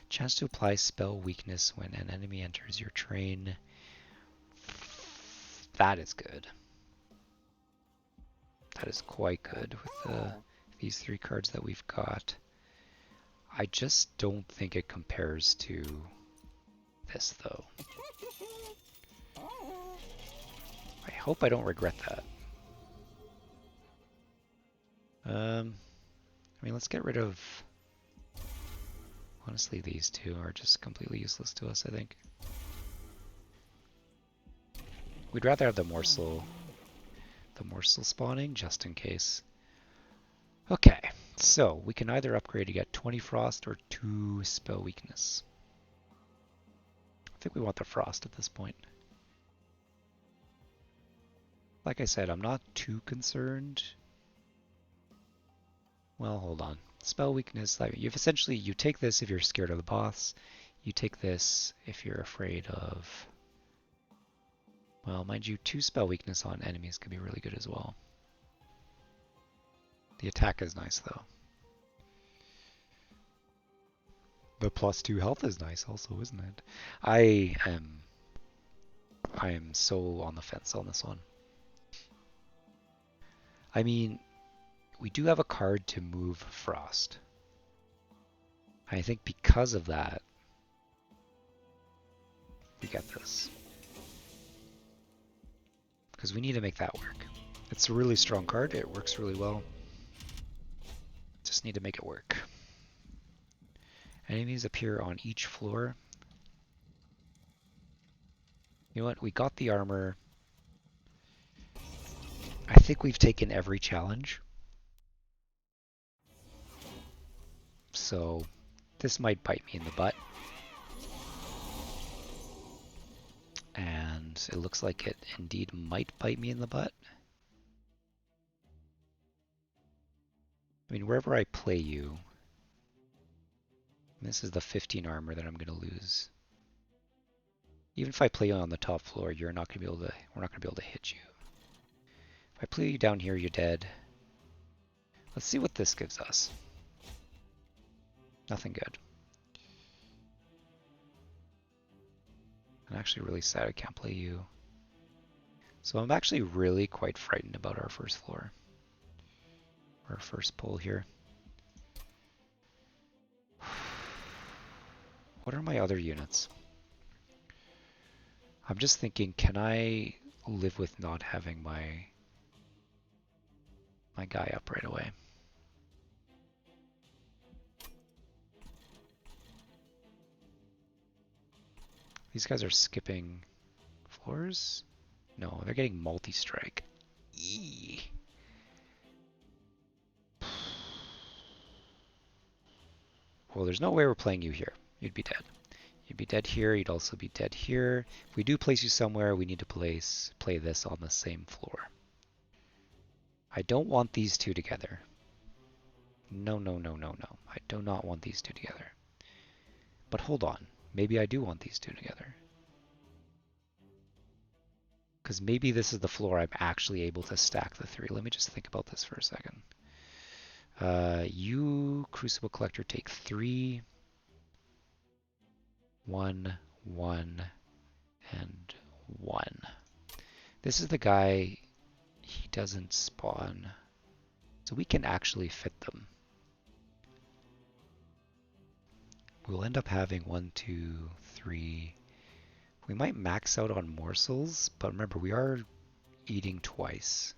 Chance to apply spell weakness when an enemy enters your train. That is good. That is quite good with these 3 cards that we've got. I just don't think it compares to this, though. I hope I don't regret that. I mean, let's get rid of... Honestly, these 2 are just completely useless to us, I think. We'd rather have the morsel spawning, just in case. Okay, so we can either upgrade to get 20 frost or 2 spell weakness. I think we want the frost at this point. Like I said, I'm not too concerned. Well, hold on. Spell weakness, like you take this if you're scared of the boss. You take this if you're afraid of... Well, mind you, 2 spell weakness on enemies could be really good as well. The attack is nice, though. The +2 health is nice also, isn't it? I am so on the fence on this one. I mean, we do have a card to move Frost. I think because of that, we get this. Because we need to make that work. It's a really strong card, it works really well. Just need to make it work. Enemies appear on each floor. You know what, we got the armor. I think we've taken every challenge. So this might bite me in the butt. And it looks like it indeed might bite me in the butt. I mean, wherever I play you, this is the 15 armor that I'm going to lose. Even if I play you on the top floor, we're not going to be able to hit you. If I play you down here, you're dead. Let's see what this gives us. Nothing good. I'm actually really sad I can't play you. So I'm actually really quite frightened about our first floor. Our first pull here. What are my other units? I'm just thinking, can I live with not having my guy up right away? These guys are skipping floors? No, they're getting multi-strike. Eee. Well, there's no way we're playing you here. You'd be dead. You'd be dead here, you'd also be dead here. If we do place you somewhere, we need to play this on the same floor. I don't want these 2 together. No, no, no, no, no. I do not want these 2 together. But hold on. Maybe I do want these 2 together. Because maybe this is the floor I'm actually able to stack the 3. Let me just think about this for a second. You, Crucible Collector, take 3, 1, 1, and 1. This is the guy, he doesn't spawn, so we can actually fit them. We'll end up having 1, 2, 3. We might max out on morsels, but remember, we are eating twice.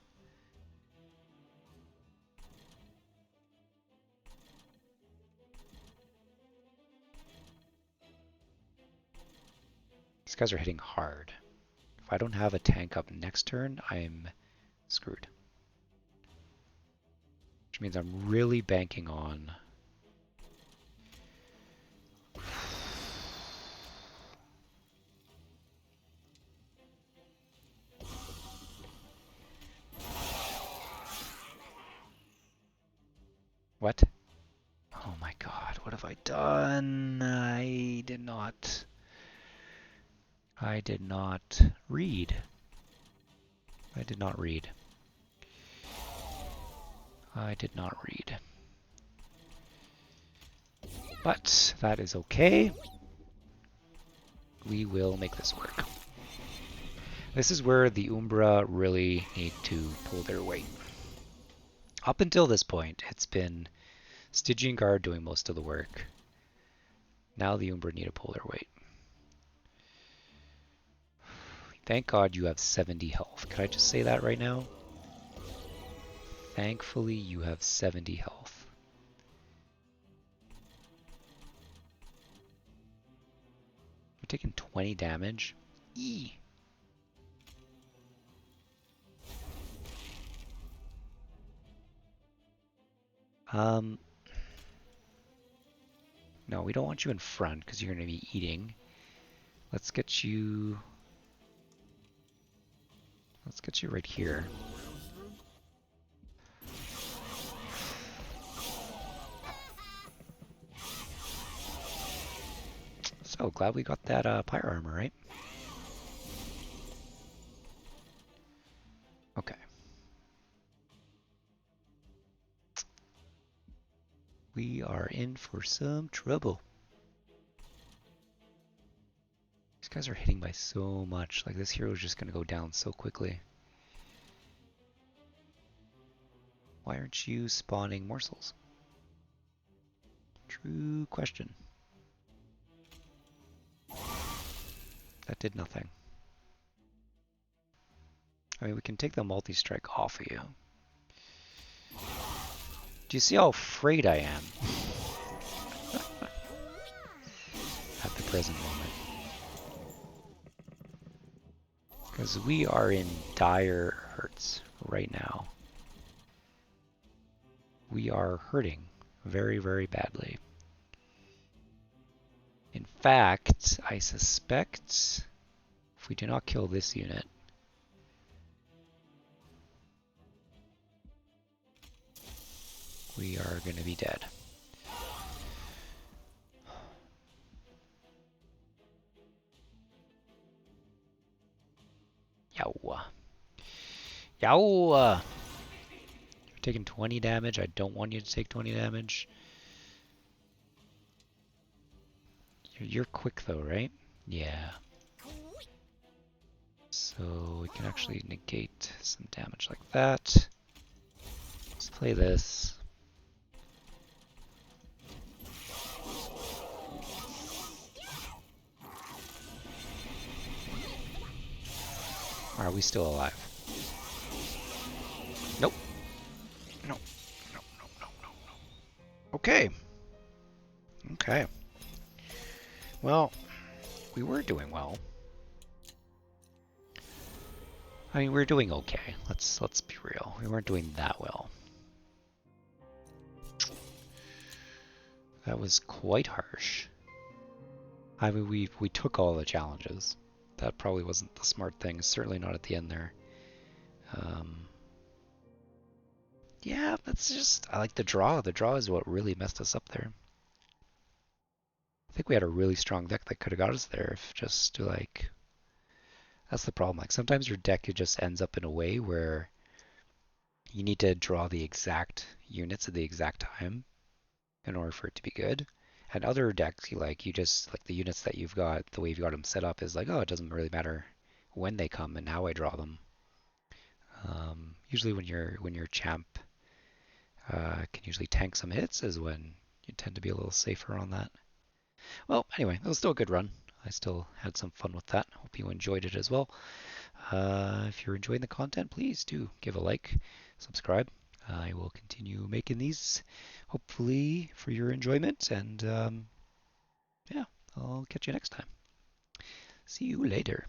These guys are hitting hard. If I don't have a tank up next turn, I'm screwed. Which means I'm really banking on... What? Oh my god, what have I done? I did not read. I did not read. I did not read. But that is okay. We will make this work. This is where the Umbra really need to pull their weight. Up until this point, it's been Stygian Guard doing most of the work. Now the Umbra need to pull their weight. Thank God you have 70 health. Could I just say that right now? Thankfully, you have 70 health. You're taking 20 damage? Eee! No, we don't want you in front because you're going to be eating. Let's get you right here. So glad we got that pyre armor, right? Okay. We are in for some trouble. These guys are hitting by so much. Like, this hero is just going to go down so quickly. Why aren't you spawning morsels? True question. That did nothing. I mean, we can take the multi-strike off of you. Do you see how afraid I am? At the present moment. Because we are in dire hurts right now. We are hurting very, very badly. In fact, I suspect if we do not kill this unit, we are going to be dead. Yow. Yow! You're taking 20 damage. I don't want you to take 20 damage. You're quick though, right? Yeah. So we can actually negate some damage like that. Let's play this. Are we still alive? Nope. No. No, no, no, no, no. Okay. Okay. Well, we were doing well. I mean, we're doing okay. Let's be real. We weren't doing that well. That was quite harsh. I mean, we took all the challenges. That probably wasn't the smart thing. Certainly not at the end there. Yeah, that's just... I like the draw. The draw is what really messed us up there. I think we had a really strong deck that could have got us there if just like... That's the problem. Like sometimes your deck it just ends up in a way where you need to draw the exact units at the exact time in order for it to be good. And other decks, you just like the units that you've got, the way you've got them set up is like, oh, it doesn't really matter when they come and how I draw them. Usually when your champ can usually tank some hits is when you tend to be a little safer on that. Well, anyway, that was still a good run. I still had some fun with that. Hope you enjoyed it as well. If you're enjoying the content, please do give a like, subscribe. I will continue making these, hopefully for your enjoyment, and yeah, I'll catch you next time. See you later.